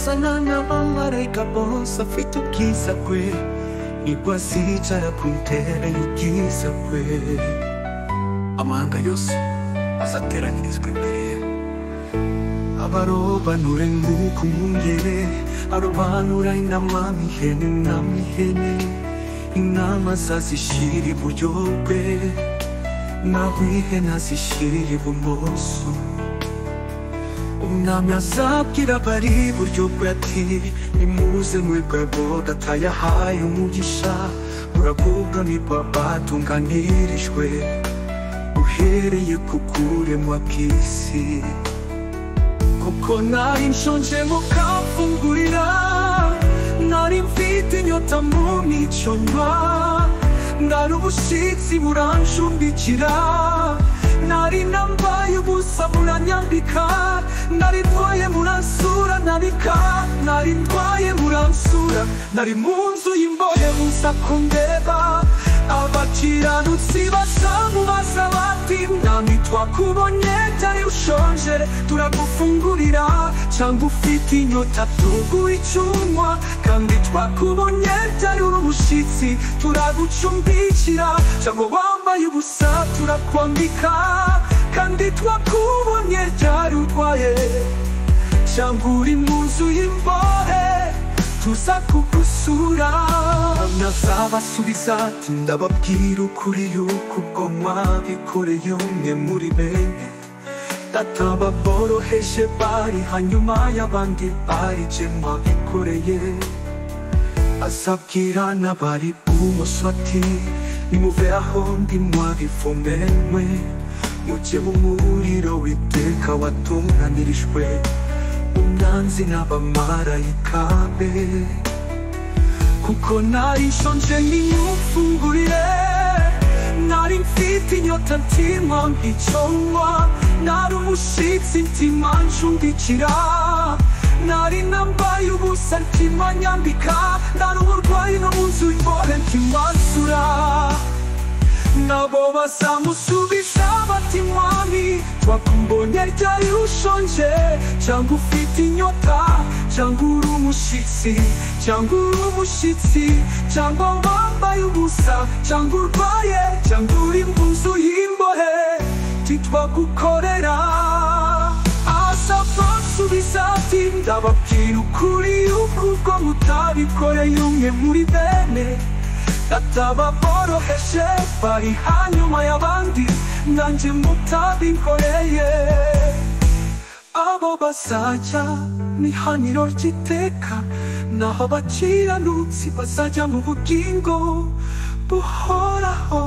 sana n'abamarayika bose afite ubwiza bwe, nibwo azicara ku ntebe y'ubwiza bwe. Amahanga yose azateranyirizwa imbere ye, abarobanure nk'uko umwungere arobanura intama n'ihene. Intama azazishyira iburyo bwe, naho ihene azishyira ibumoso. Umwami azabwira abari iburyo bwe ati, nimuze mwebwe abo data yahaye umugisha, muragubwa nibwo batunganirijwe uhereye ku kuremwa kw'isi. Kuko nari nshonje mukamfungurira, nari mfite inyota nicyo nywa, nari ubushyitsi burancumbikira, nari nambaye ubusa muranyambika, nari ndwaye muransura, nari ndwaye muransura, nari mu nzu y'imbohe muza kundeba. Abakiranutsi bazamubaza bati, mwami twakubonye ryari ushonje turagufungurira, cyangwa ufite inyota tuguha icyo unywa, kandi twakubonye ryari uri umushyitsi turagucumbikira, cyangwa wambaye ubusa turakwambika, kandi twakubonye ryari urwaye, cyangwa uri mu nzu y'imbohe tuza kugusura. Nazabasubiza ati, ndababwira ukuri yuko ubwo mwabikoreye umwe muri bene data baboroheje bari hanyuma y'abandi bari jye mwabikoreye. Azabwira n'abari ibumoso ati, nimuve aho ndi mwabivomerwe, mujye mu muriro w'iteka watunganirijwe umwanzi n'abamarayika be. Kuko nari nshonje nimumfungurire, nari mfite inyota ntimwa icyo nywa, nari umushyitsi ntima ncumbikira, nari nambaye ubusa ntima nyambika, nari uburwayi no mu nzu y'imbohe ntima nsura. Nabo bazamusubiza bati, mwami twakubonye ryari ushonje, cyangwa ufite inyota, cyangwa uri umushyitsi, cyangwa wambaye ubusa, cyangwa urwaye, cyangwa uri mu nzu y'imbohe titwagukorera. Azabasubiza ati, ndababwira ukuri yuko ubwo mutabikoreye umwe muri bene data baboroheje bari hanyuma y'abandi, nanjye mutabikoreye. Abo bazajya mu ihaniro ry'iteka, naho abakiranutsi bazajya mu bugingo buhoraho.